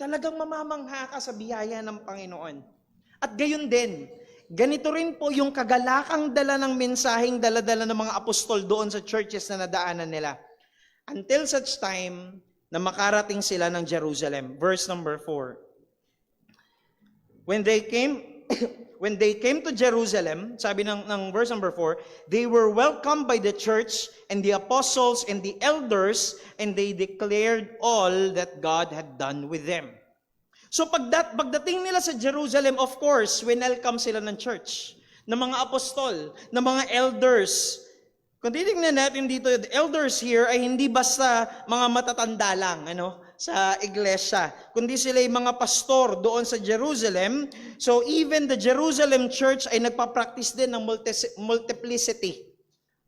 Talagang mamamangha ka sa biyaya ng Panginoon. At gayon din, ganito rin po yung kagalakang dala ng mensaheng dala-dala ng mga apostol doon sa churches na nadaanan nila. Until such time na makarating sila ng Jerusalem. Verse number 4. When they came when they came to Jerusalem, sabi ng verse number 4, they were welcomed by the church and the apostles and the elders, and they declared all that God had done with them. So pagdating nila sa Jerusalem, of course, welcome sila ng church, ng mga apostol, ng mga elders. Kung titignan natin dito, the elders here ay hindi basta mga matatanda lang, sa iglesia, kundi sila yung mga pastor doon sa Jerusalem. So even the Jerusalem church ay nagpa-practice din ng multiplicity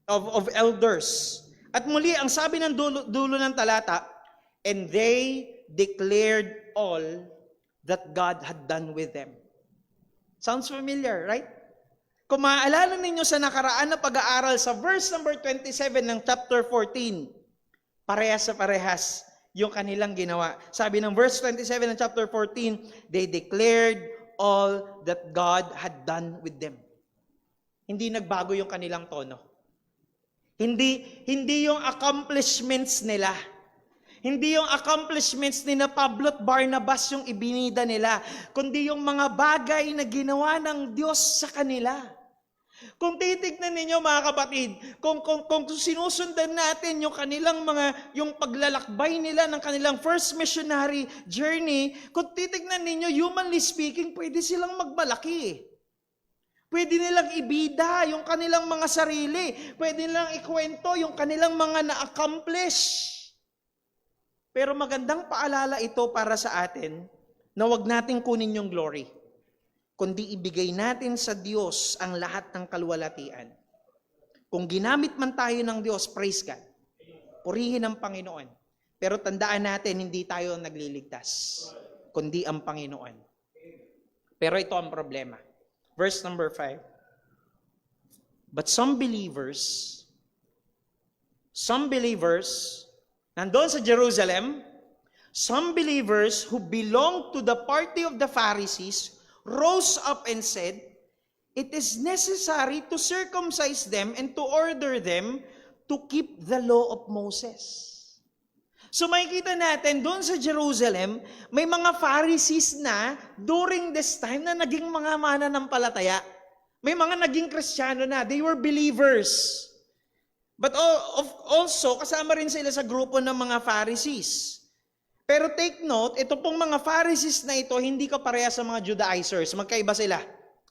of elders. At muli, ang sabi ng dulo ng talata, and they declared all that God had done with them. Sounds familiar, right? Kung maaalala ninyo sa nakaraan na pag-aaral sa verse number 27 ng chapter 14, parehas sa parehas yung kanilang ginawa. Sabi ng verse 27 ng chapter 14, they declared all that God had done with them. Hindi nagbago yung kanilang tono. Hindi yung accomplishments nila. Hindi yung accomplishments ni na Pablo at Barnabas yung ibinida nila, kundi yung mga bagay na ginawa ng Diyos sa kanila. Kung titignan ninyo mga kapatid, kung sinusundan natin yung kanilang yung paglalakbay nila ng kanilang first missionary journey, kung titignan ninyo, humanly speaking, pwede silang magmalaki. Pwede nilang ibida yung kanilang mga sarili. Pwede nilang ikwento yung kanilang mga na-accomplish. Pero magandang paalala ito para sa atin na wag nating kunin yung glory, kundi ibigay natin sa Diyos ang lahat ng kaluwalhatian. Kung ginamit man tayo ng Diyos, praise God. Purihin ang Panginoon. Pero tandaan natin, hindi tayo nagliligtas, kundi ang Panginoon. Pero ito ang problema. Verse number 5. But some believers, nandoon sa Jerusalem, some believers who belonged to the party of the Pharisees rose up and said, it is necessary to circumcise them and to order them to keep the law of Moses. So makikita natin, doon sa Jerusalem, may mga Pharisees na during this time na naging mga mananampalataya. May mga naging Kristiyano na. They were believers. But also, kasama rin sila sa grupo ng mga Pharisees. Pero take note, ito pong mga Pharisees na ito, hindi kapareha sa mga Judaizers. Magkaiba sila.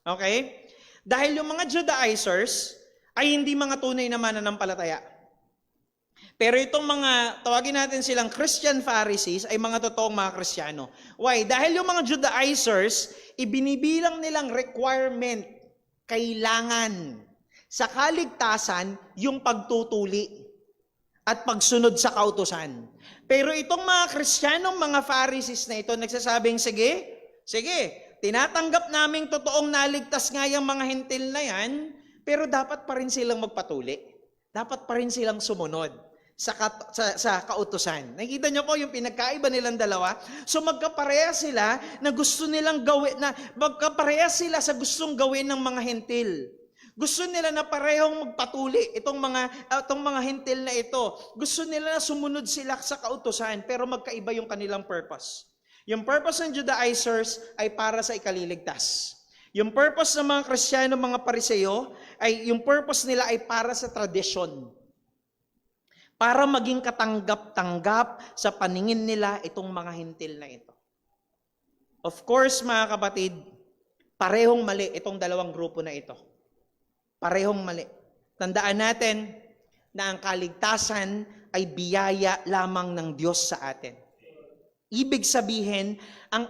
Okay? Dahil yung mga Judaizers ay hindi mga tunay na mananampalataya. Pero itong mga, tawagin natin silang Christian Pharisees, ay mga totoong mga Kristiyano. Why? Dahil yung mga Judaizers, ibinibilang nilang requirement, kailangan sa kaligtasan yung pagtutuli at pagsunod sa kautusan. Pero itong mga Kristiyanong mga Pharisees na ito, nagsasabing, sige, tinatanggap naming totoong naligtas nga yung mga hentil na yan, pero dapat pa rin silang magpatuli. Dapat pa rin silang sumunod sa kautusan. Nakikita nyo po yung pinagkaiba nilang dalawa? So magkapareha sila na gusto nilang gawin, magkapareha sila sa gustong gawin ng mga hentil. Gusto nila na parehong magpatuli itong mga hentil na ito. Gusto nila na sumunod sila sa kautusan, pero magkaiba yung kanilang purpose. Yung purpose ng Judaizers ay para sa ikaliligtas. Yung purpose ng mga Kristiyano, mga Pariseo, ay yung purpose nila ay para sa tradisyon. Para maging katanggap-tanggap sa paningin nila itong mga hentil na ito. Of course, mga kapatid, parehong mali itong dalawang grupo na ito. Parehong mali. Tandaan natin na ang kaligtasan ay biyaya lamang ng Diyos sa atin. Ibig sabihin, ang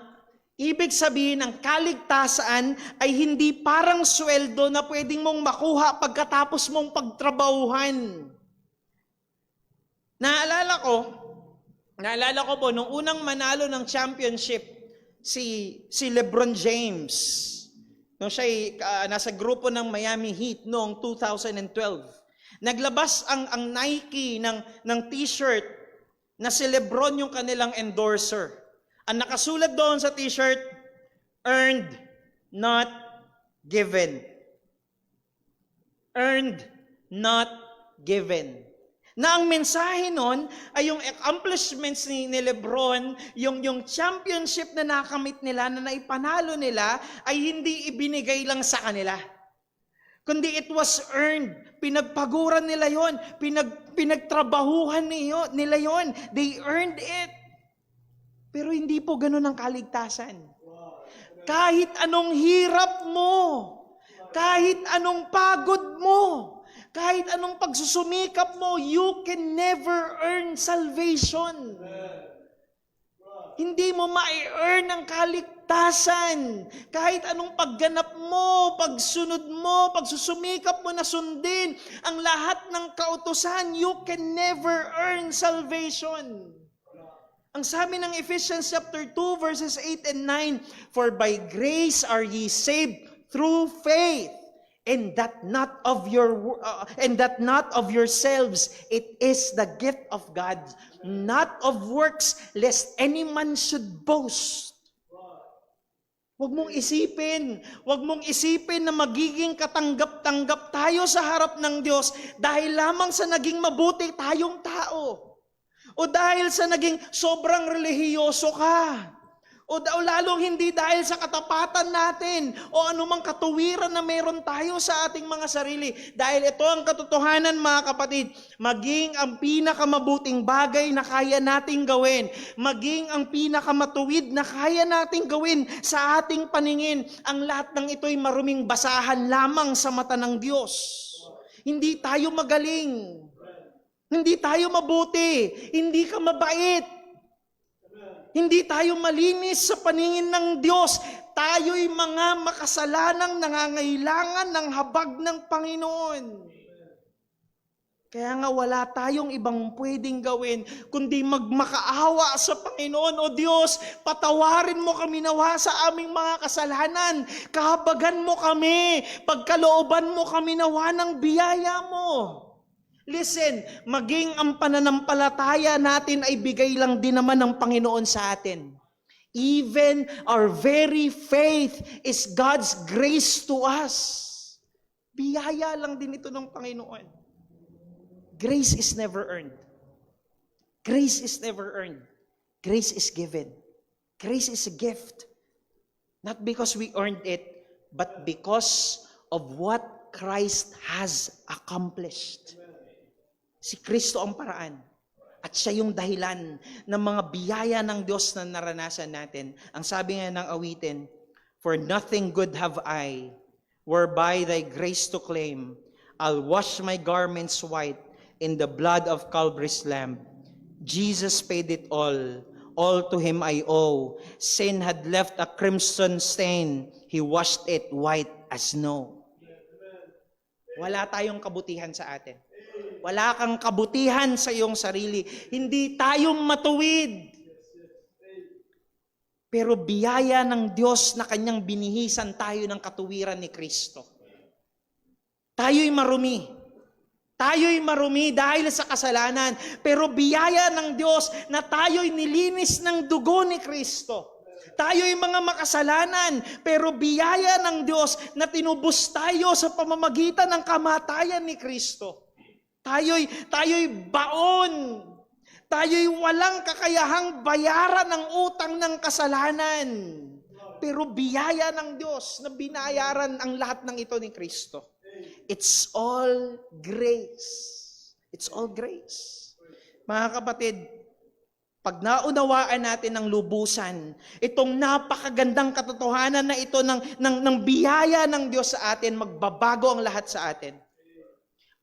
kaligtasan ay hindi parang sweldo na pwedeng mong makuha pagkatapos mong pagtrabahuhan. Naalala ko po, nung unang manalo ng championship, si LeBron James, nung siya nasa grupo ng Miami Heat noong 2012, naglabas ang Nike ng t-shirt na si LeBron yung kanilang endorser. Ang nakasulat doon sa t-shirt, earned, not given. Earned, not given. Na ang mensahe nun ay yung accomplishments ni Lebron, yung championship na nakamit nila, na naipanalo nila, ay hindi ibinigay lang sa kanila. Kundi it was earned. Pinagpaguran nila yon, pinagtrabahuhan nila yon. They earned it. Pero hindi po ganun ang kaligtasan. Kahit anong hirap mo, kahit anong pagod mo, kahit anong pagsusumikap mo, you can never earn salvation. Hindi mo ma-earn ang kaligtasan. Kahit anong pagganap mo, pagsunod mo, pagsusumikap mo na sundin ang lahat ng kautusan, you can never earn salvation. Ang sabi ng Ephesians chapter 2 verses 8 and 9, "For by grace are ye saved through faith, and that not of yourselves, it is the gift of God, not of works, lest any man should boast." Huwag mong isipin na magiging katanggap-tanggap tayo sa harap ng Diyos dahil lamang sa naging mabuti tayong tao. O dahil sa naging sobrang relihiyoso ka. O lalong hindi dahil sa katapatan natin o anumang katuwiran na meron tayo sa ating mga sarili. Dahil ito ang katotohanan, mga kapatid, maging ang pinakamabuting bagay na kaya nating gawin, maging ang pinakamatuwid na kaya nating gawin sa ating paningin, ang lahat ng ito'y maruming basahan lamang sa mata ng Diyos. Hindi tayo magaling. Hindi tayo mabuti. Hindi ka mabait. Hindi tayo malinis sa paningin ng Diyos. Tayo'y mga makasalanang nangangailangan ng habag ng Panginoon. Kaya nga wala tayong ibang pwedeng gawin kundi magmakaawa sa Panginoon. O Diyos, patawarin mo kami nawa sa aming mga kasalanan. Kahabagan mo kami. Pagkalooban mo kami nawa ng biyaya mo. Listen, maging ang pananampalataya natin ay bigay lang din naman ng Panginoon sa atin. Even our very faith is God's grace to us. Biyaya lang din ito ng Panginoon. Grace is never earned. Grace is never earned. Grace is given. Grace is a gift. Not because we earned it, but because of what Christ has accomplished. Si Kristo ang paraan. At siya yung dahilan ng mga biyaya ng Diyos na naranasan natin. Ang sabi nga ng awitin, "For nothing good have I, whereby thy grace to claim. I'll wash my garments white in the blood of Calvary's Lamb. Jesus paid it all to him I owe. Sin had left a crimson stain, he washed it white as snow." Wala tayong kabutihan sa atin. Wala kang kabutihan sa iyong sarili. Hindi tayo matuwid. Pero biyaya ng Diyos na kanyang binihisan tayo ng katuwiran ni Kristo. Tayo'y marumi. Tayo'y marumi dahil sa kasalanan. Pero biyaya ng Diyos na tayo'y nilinis ng dugo ni Kristo. Tayo'y mga makasalanan, pero biyaya ng Diyos na tinubos tayo sa pamamagitan ng kamatayan ni Kristo. Tayo'y baon. Tayo'y walang kakayahang bayaran ng utang ng kasalanan. Pero biyaya ng Diyos na binayaran ang lahat ng ito ni Kristo. It's all grace. It's all grace. Mga kapatid, pag naunawaan natin ng lubusan, itong napakagandang katotohanan na ito ng biyaya ng Diyos sa atin, magbabago ang lahat sa atin.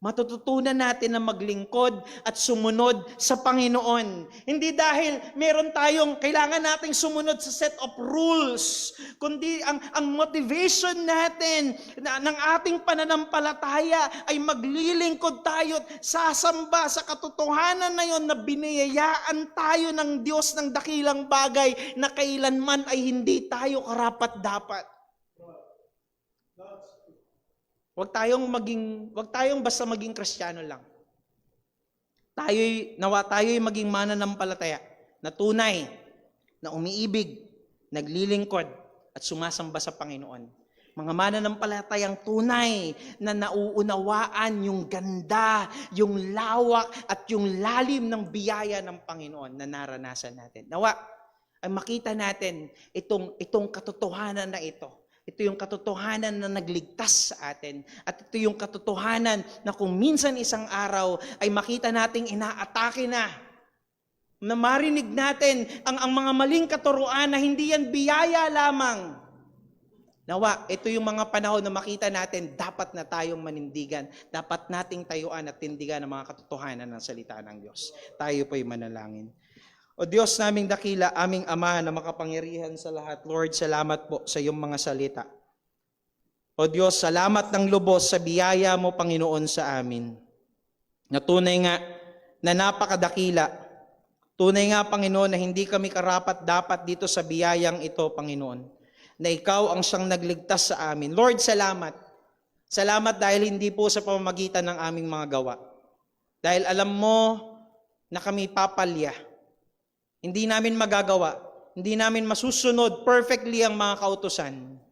Matututunan natin na maglingkod at sumunod sa Panginoon. Hindi dahil meron tayong kailangan nating sumunod sa set of rules, kundi ang motivation natin ng ating pananampalataya ay maglilingkod tayo at sasamba sa katotohanan na yon na biniyayaan tayo ng Diyos ng dakilang bagay na kailanman ay hindi tayo karapat-dapat. Huwag tayong basta maging Kristiyano lang. Tayo'y maging mananampalataya na tunay, na umiibig, naglilingkod, at sumasamba sa Panginoon. Mga mananampalatayang tunay na nauunawaan yung ganda, yung lawak at yung lalim ng biyaya ng Panginoon na naranasan natin. Nawa, ay makita natin itong katotohanan na ito. Ito yung katotohanan na nagligtas sa atin. At ito yung katotohanan na kung minsan isang araw ay makita nating inaatake na marinig natin ang mga maling katuruan na hindi yan biyaya lamang. Nawa, ito yung mga panahon na makita natin, dapat na tayong manindigan, dapat nating tayuan at tindigan ang mga katotohanan ng salita ng Diyos. Tayo po'y manalangin. O Diyos naming dakila, aming Ama na makapangyarihan sa lahat, Lord, salamat po sa iyong mga salita. O Diyos, salamat ng lubos sa biyaya mo, Panginoon, sa amin. Na tunay nga, na napakadakila. Tunay nga, Panginoon, na hindi kami karapat-dapat dito sa biyayang ito, Panginoon. Na ikaw ang siyang nagligtas sa amin. Lord, salamat. Salamat dahil hindi po sa pamamagitan ng aming mga gawa. Dahil alam mo na kami papalya. Hindi namin magagawa. Hindi namin masusunod perfectly ang mga kautusan.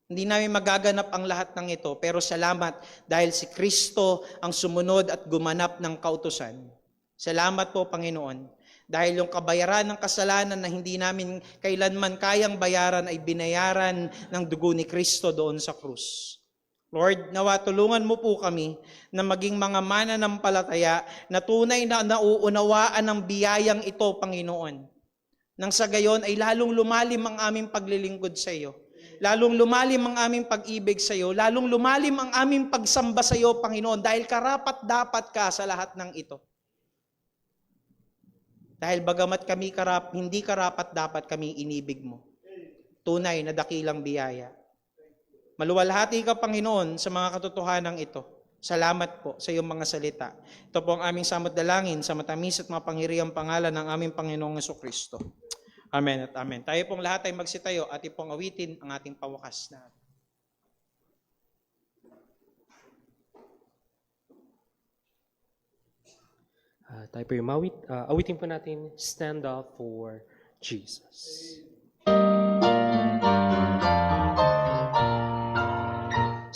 Hindi namin magaganap ang lahat ng ito. Pero salamat dahil si Kristo ang sumunod at gumanap ng kautusan. Salamat po, Panginoon. Dahil yung kabayaran ng kasalanan na hindi namin kailanman kayang bayaran ay binayaran ng dugo ni Kristo doon sa krus. Lord, nawa tulungan mo po kami na maging mga mananampalataya na tunay na nauunawaan ng biyayang ito, Panginoon. Nang sa gayon ay lalong lumalim ang aming paglilingkod sa iyo. Lalong lumalim ang aming pag-ibig sa iyo. Lalong lumalim ang aming pagsamba sa iyo, Panginoon, dahil karapat-dapat ka sa lahat ng ito. Dahil bagamat kami hindi karapat-dapat kami inibig mo. Tunay na dakilang biyaya. Maluwalhati ka, Panginoon, sa mga katotohanan ito. Salamat po sa iyong mga salita. Ito po ang aming samot dalangin sa matamis at mapangyarihang pangalan ng aming Panginoong Jesucristo. Amen at amen. Tayo pong lahat ay magsitayo at ipong awitin ang ating pawakas na. Tayo po yung awitin po natin, Stand Up for Jesus.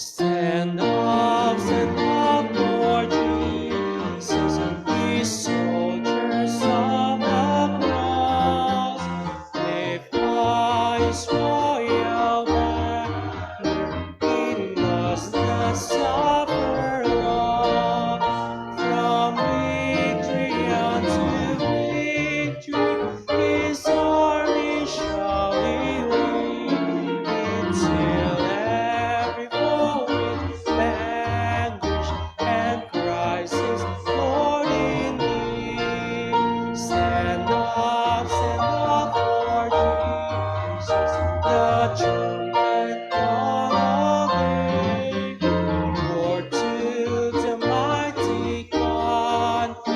Stand up for Jesus, we soldiers of the cross. Lift high His royal banner, He must not suffer long. From victory unto victory, His army shall we lead, until every foe is vanquished and Christ is Lord indeed. Stand up for Jesus, the trumpet call of day. For to the mighty conflict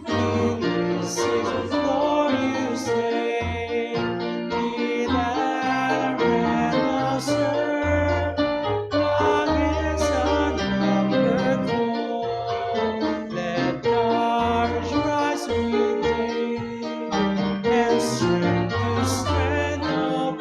in this is glorious day. Be that a ram serve against unnumbered foe. Let courage rise with day, and strength to stand upon.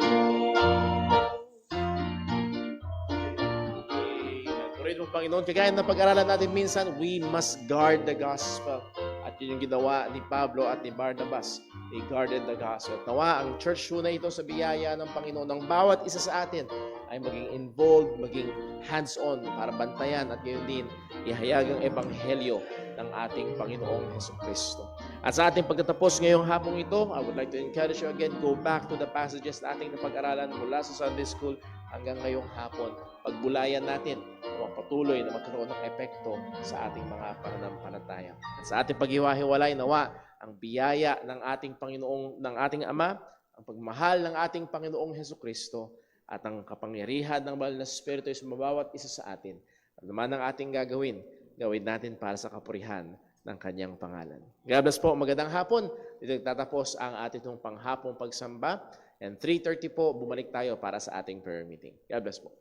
Purihin mo, Panginoon, kagaya ng pag-aralan natin minsan, we must guard the gospel. At yun yung ginawa ni Pablo at ni Barnabas. They guarded the gospel. Nawa, ang church na ito sa biyaya ng Panginoon, ng bawat isa sa atin ay maging involved, maging hands-on para bantayan at gayon din ihayag ang ebanghelyo ng ating Panginoong Jesucristo. At sa ating pagtatapos ngayong hapong ito, I would like to encourage you again, go back to the passages na ating napag-aralan mula sa Sunday School hanggang ngayong hapon. Pagbulayan natin o patuloy na magkaroon ng epekto sa ating mga pananampalataya. At sa ating paghiwa-hiwalay, nawa ang biyaya ng ating Panginoong, ng ating Ama, ang pagmahal ng ating Panginoong Jesucristo at ang kapangyarihan ng Banal na Espiritu ay sumabawat isa sa atin. At naman ang ating gagawin natin para sa kapurihan ng kanyang pangalan. God bless po, magandang hapon. Dito nagtatapos ang ating panghapong pagsamba. And 3:30 po, bumalik tayo para sa ating prayer meeting. God bless po.